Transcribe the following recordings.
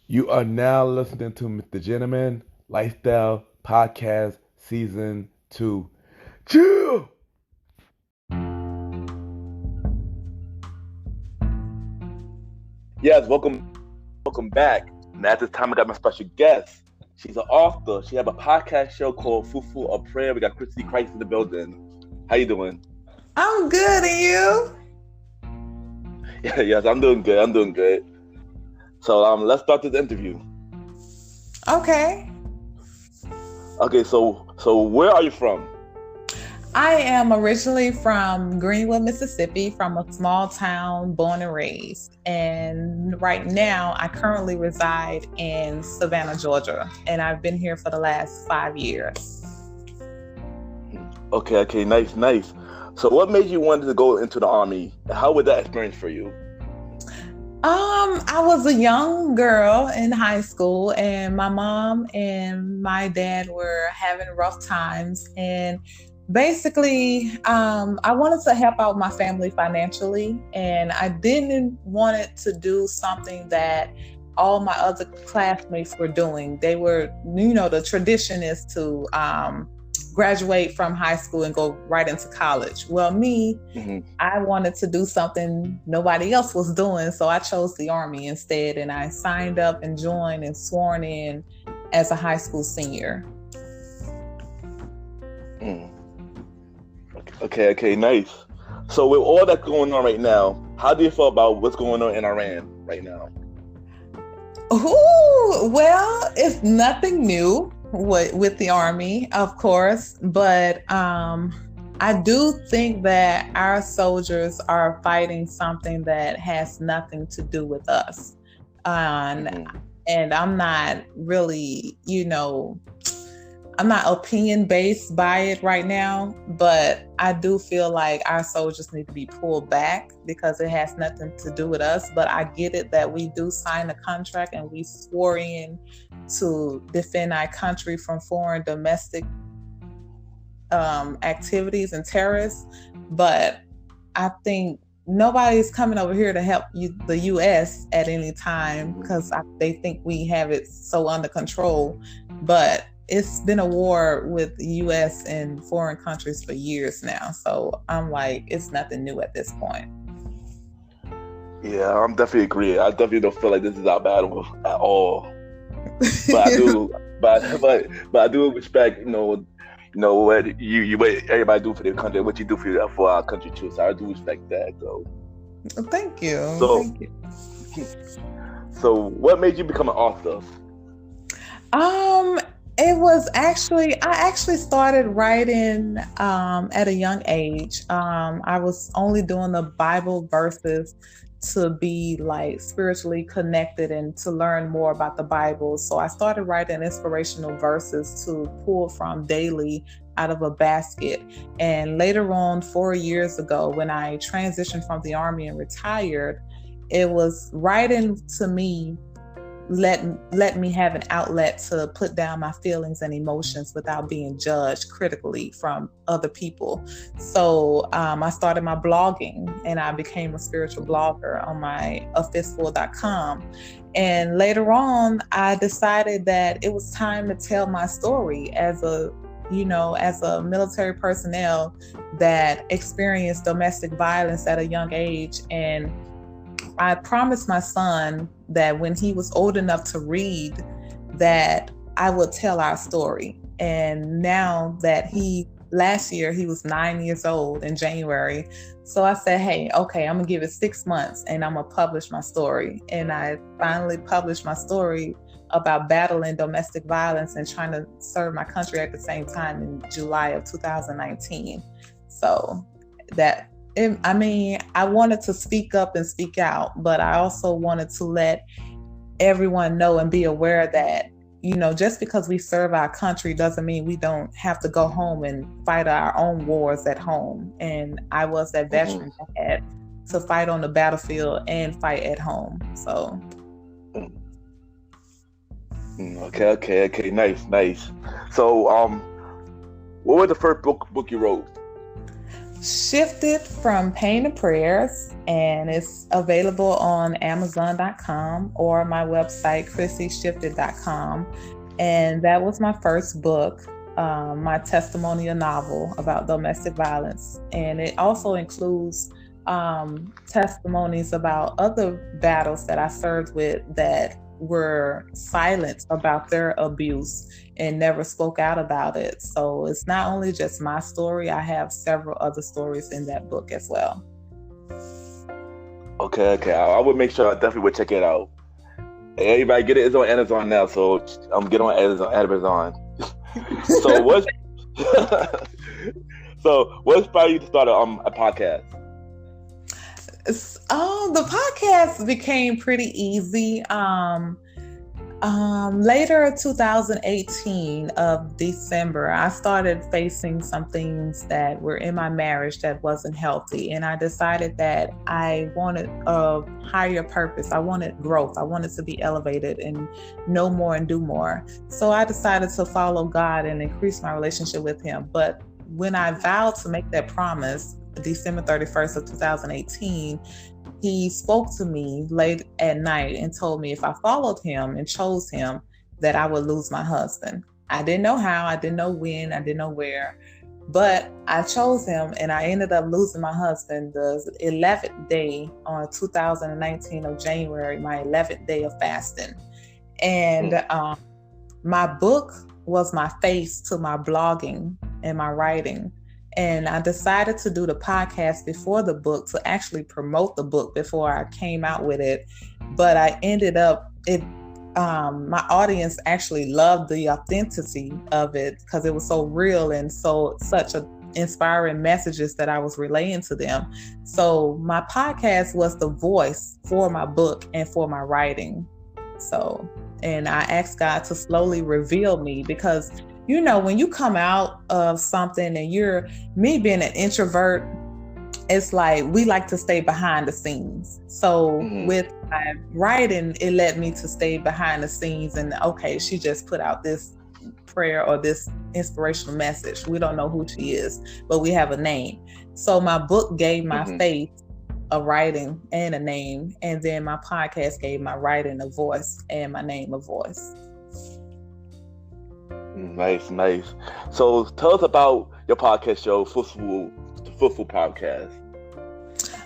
You are now listening to MrGentleman Lifestyle Podcast Season 2. Chill! Yes, welcome back. And at this time, I got my special guest. She's an author. She have a podcast show called Fistfull of Prayer. We got Chrissie in the building. How you doing? I'm good, and you? Yes, I'm doing good. So let's start this interview. Okay. Okay, so where are you from? I am originally from Greenwood, Mississippi, from a small town, born and raised. And right now, I currently reside in Savannah, Georgia, and I've been here for the last 5 years. Okay, nice. So what made you want to go into the Army? How was that experience for you? I was a young girl in high school, and my mom and my dad were having rough times. And basically, I wanted to help out my family financially, and I didn't want it to do something that all my other classmates were doing. They were, the tradition is to graduate from high school and go right into college. Well, me, I wanted to do something nobody else was doing, so I chose the Army instead, and I signed up and joined and sworn in as a high school senior. Okay, nice. So with all that going on right now, how do you feel about what's going on in Iran right now? Ooh, well, it's nothing new with the Army, of course, but I do think that our soldiers are fighting something that has nothing to do with us. And I'm not really, I'm not opinion based by it right now, but I do feel like our soldiers need to be pulled back because it has nothing to do with us. But I get it that we do sign a contract and we swore in to defend our country from foreign domestic activities and terrorists. But I think nobody's coming over here to help the U.S. at any time because they think we have it so under control. But it's been a war with the U.S. and foreign countries for years now. So I'm like, it's nothing new at this point. Yeah, I'm definitely agree. I definitely don't feel like this is our battle at all. But I do, but I do respect, what what everybody do for their country, what you do for our country too. So I do respect that, though. Thank you. Thank you. So what made you become an author? I actually started writing at a young age. I was only doing the Bible verses to be like spiritually connected and to learn more about the Bible. So I started writing inspirational verses to pull from daily out of a basket. And later on, 4 years ago, when I transitioned from the Army and retired, it was writing to me let me have an outlet to put down my feelings and emotions without being judged critically from other people. So I started my blogging and I became a spiritual blogger on my fistfull.com. And later on, I decided that it was time to tell my story as a military personnel that experienced domestic violence at a young age. And I promised my son that when he was old enough to read, that I would tell our story. And now that last year he was 9 years old in January. So I said, hey, okay, I'm gonna give it 6 months and I'm gonna publish my story. And I finally published my story about battling domestic violence and trying to serve my country at the same time in July of 2019. So I wanted to speak up and speak out, but I also wanted to let everyone know and be aware that, just because we serve our country doesn't mean we don't have to go home and fight our own wars at home. And I was that veteran that had to fight on the battlefield and fight at home. So. Okay, nice. So, what was the first book you wrote? Shifted from Pain to Prayers, and it's available on Amazon.com or my website, chrissieshifted.com. And that was my first book, my testimonial novel about domestic violence. And it also includes testimonies about other battles that I served with that were silent about their abuse and never spoke out about it. So it's not only just my story, I have several other stories in that book as well. Okay. I would make sure I definitely would check it out. Everybody get it. It's on Amazon now, so get on Amazon. So what inspired you to start a podcast? The podcast became pretty easy. Later 2018 of December, I started facing some things that were in my marriage that wasn't healthy. And I decided that I wanted a higher purpose. I wanted growth. I wanted to be elevated and know more and do more. So I decided to follow God and increase my relationship with Him. But when I vowed to make that promise, December 31st of 2018, He spoke to me late at night and told me if I followed Him and chose Him, that I would lose my husband. I didn't know how, I didn't know when, I didn't know where, but I chose Him, and I ended up losing my husband the 11th day on 2019 of January, my 11th day of fasting. And my book was my face to my blogging and my writing. And I decided to do the podcast before the book to actually promote the book before I came out with it. But I ended up, my audience actually loved the authenticity of it because it was so real and such inspiring messages that I was relaying to them. So my podcast was the voice for my book and for my writing. And I asked God to slowly reveal me because when you come out of something and me being an introvert, it's like we like to stay behind the scenes. So with my writing, it led me to stay behind the scenes and okay, she just put out this prayer or this inspirational message. We don't know who she is, but we have a name. So my book gave my faith a writing and a name, and then my podcast gave my writing a voice and my name a voice. Nice. So tell us about your podcast show, Fistfull Podcast.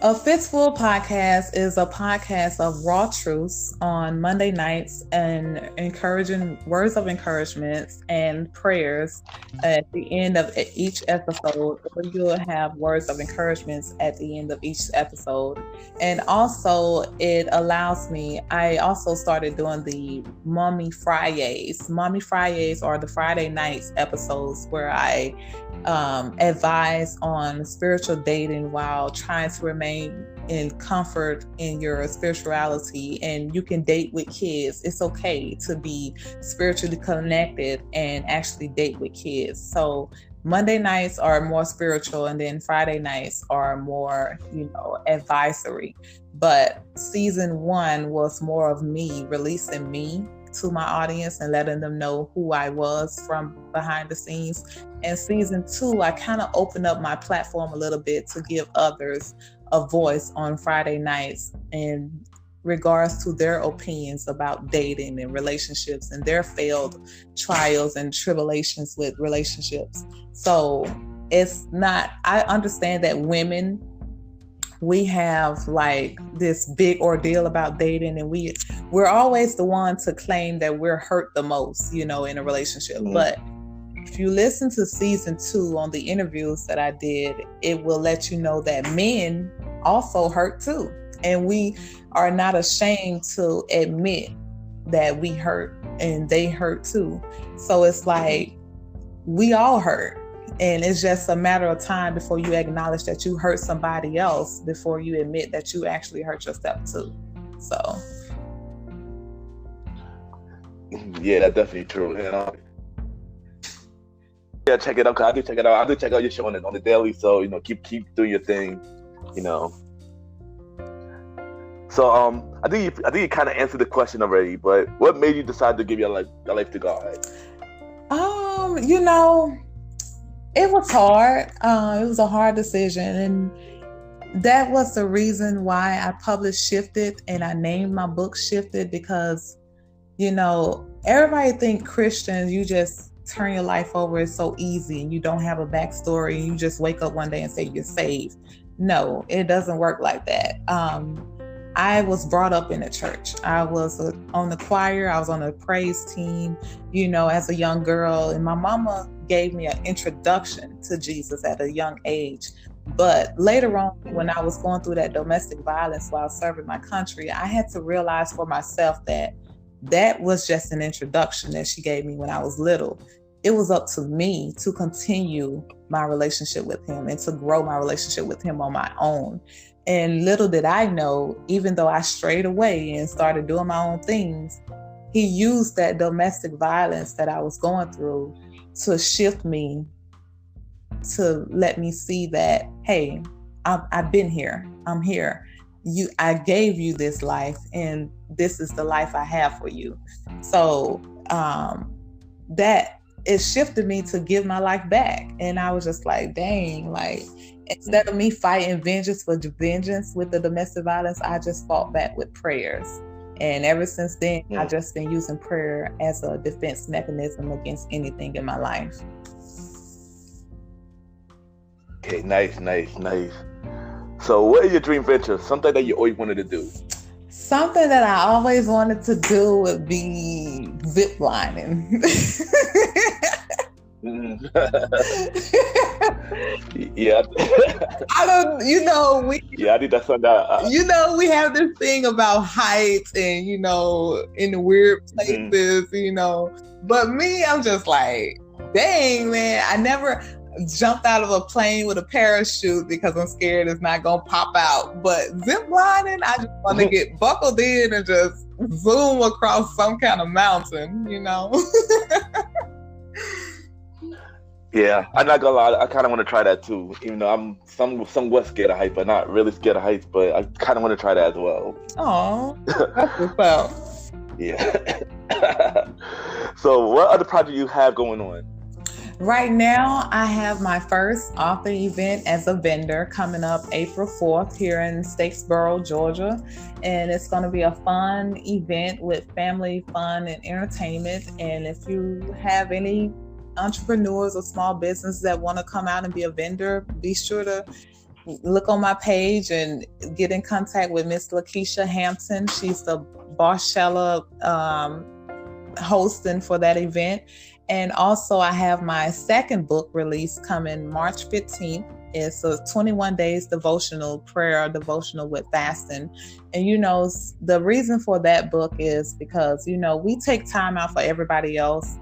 A Fistfull Podcast is a podcast of raw truths on Monday nights and encouraging words of encouragement and prayers at the end of each episode. You'll have words of encouragement at the end of each episode. And also it allows me, I also started doing the Mommy Fridays. Mommy Fridays are the Friday nights episodes where I advise on spiritual dating while trying to remain in comfort in your spirituality. And you can date with kids. It's okay to be spiritually connected and actually date with kids. So Monday nights are more spiritual, and then Friday nights are more, advisory. But season 1 was more of me releasing me to my audience and letting them know who I was from behind the scenes. And season 2, I kind of opened up my platform a little bit to give others a voice on Friday nights in regards to their opinions about dating and relationships and their failed trials and tribulations with relationships. So I understand that women, we have like this big ordeal about dating, and we're always the one to claim that we're hurt the most, in a relationship. But if you listen to season 2 on the interviews that I did, it will let you know that men also hurt too. And we are not ashamed to admit that we hurt and they hurt too. So it's like we all hurt. And it's just a matter of time before you acknowledge that you hurt somebody else before you admit that you actually hurt yourself too. So. Yeah, that's definitely true. Yeah, check it out. Cause I do check it out. I do check out your show on the daily. So keep doing your thing. So I think you kind of answered the question already. But what made you decide to give your life to God? It was hard. It was a hard decision, and that was the reason why I published Shifted and I named my book Shifted, because, everybody think Christians, you just turn your life over. It's so easy and you don't have a backstory and you just wake up one day and say you're saved. No, it doesn't work like that. I was brought up in a church. I was on the choir. I was on a praise team, as a young girl. And my mama gave me an introduction to Jesus at a young age. But later on, when I was going through that domestic violence while serving my country, I had to realize for myself that was just an introduction that she gave me when I was little. It was up to me to continue my relationship with him and to grow my relationship with him on my own. And little did I know, even though I strayed away and started doing my own things, he used that domestic violence that I was going through to shift me, to let me see that, hey, I've been here. I'm here. I gave you this life, and this is the life I have for you. So that it shifted me to give my life back. And I was just like, dang, like, instead of me fighting vengeance for vengeance with the domestic violence, I just fought back with prayers. And ever since then, I've just been using prayer as a defense mechanism against anything in my life. Okay, nice. So what is your dream venture? Something that you always wanted to do? Something that I always wanted to do would be zip lining. Yeah. I think that's something we have this thing about heights and, in the weird places, but me, I'm just like, dang, man, I never jumped out of a plane with a parachute because I'm scared it's not gonna pop out. But zip lining, I just want to get buckled in and just zoom across some kind of mountain, Yeah, I'm not gonna lie, I kind of want to try that too. Even though I'm somewhat scared of heights, but not really scared of heights. But I kind of want to try that as well. Oh, that's what's up. Yeah. So, what other project you have going on? Right now, I have my first author event as a vendor coming up April 4th here in Statesboro, Georgia. And it's going to be a fun event with family fun and entertainment. And if you have any entrepreneurs or small businesses that want to come out and be a vendor, be sure to look on my page and get in contact with Miss Lakeisha Hampton. She's the Boschella hosting for that event. And also I have my second book release coming March 15th. It's a 21 days devotional with fasting. And, the reason for that book is because, we take time out for everybody else.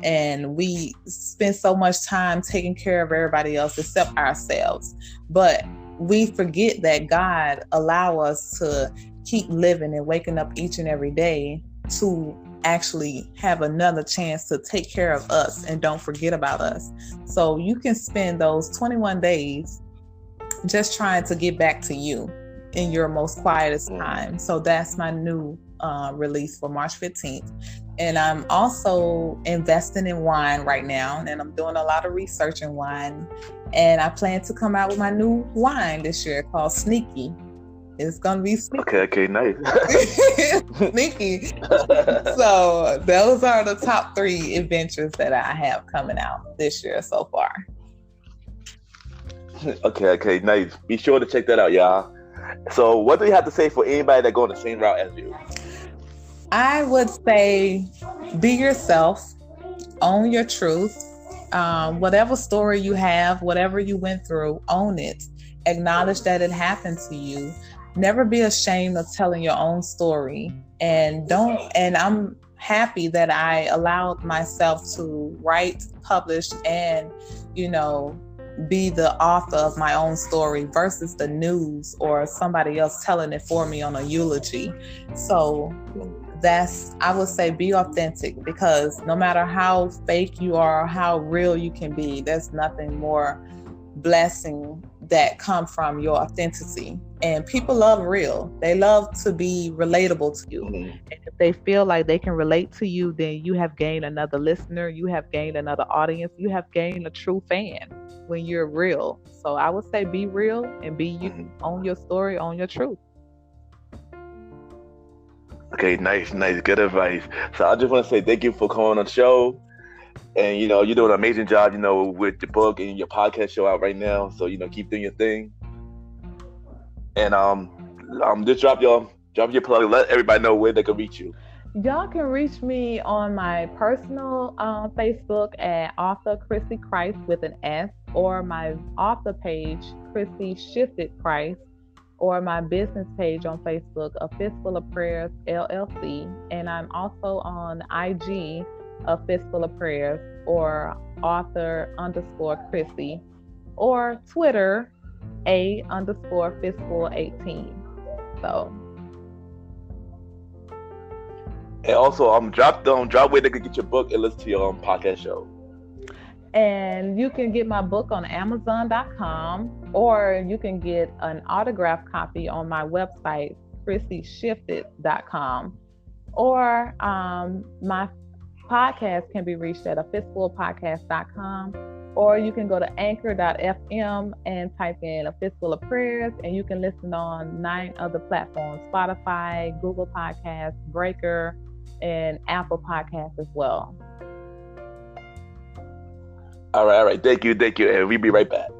And we spend so much time taking care of everybody else except ourselves. But we forget that God allow us to keep living and waking up each and every day to actually have another chance to take care of us and don't forget about us. So you can spend those 21 days just trying to get back to you in your most quietest time. So that's my new release for March 15th. And I'm also investing in wine right now, and I'm doing a lot of research in wine. And I plan to come out with my new wine this year called Sneaky. It's going to be sneaky. Okay, nice. Sneaky. So those are the top 3 adventures that I have coming out this year so far. Okay, nice. Be sure to check that out, y'all. So what do you have to say for anybody that going the same route as you? I would say be yourself, own your truth. Whatever story you have, whatever you went through, own it. Acknowledge that it happened to you. Never be ashamed of telling your own story. And I'm happy that I allowed myself to write, publish, and, be the author of my own story versus the news or somebody else telling it for me on a eulogy. So I would say be authentic, because no matter how fake you are, how real you can be, there's nothing more blessing that come from your authenticity. And people love real. They love to be relatable to you. Mhm. And if they feel like they can relate to you, then you have gained another listener, you have gained another audience, you have gained a true fan when you're real. So I would say be real and be you, Mhm. own your story, own your truth. Okay, nice, good advice. So I just want to say thank you for coming on the show. And you're doing an amazing job, with your book and your podcast show out right now. So keep doing your thing. And just drop your plug. Let everybody know where they can reach you. Y'all can reach me on my personal Facebook at author Chrissie Christ with an S, or my author page, Chrissie Shifted Christ, or my business page on Facebook, A Fistful of Prayers LLC. And I'm also on IG, A Fistful of Prayers, or author_Chrissie, or Twitter, A_Fistful18. So. And also, drop where they can get your book and listen to your podcast show. And you can get my book on Amazon.com, or you can get an autographed copy on my website, chrissieshifted.com. Or my podcast can be reached at afistfullpodcast.com, or you can go to anchor.fm and type in A Fistful of Prayers, and you can listen on 9 other platforms: Spotify, Google Podcasts, Breaker, and Apple Podcasts as well. All right. Thank you. And we'll be right back.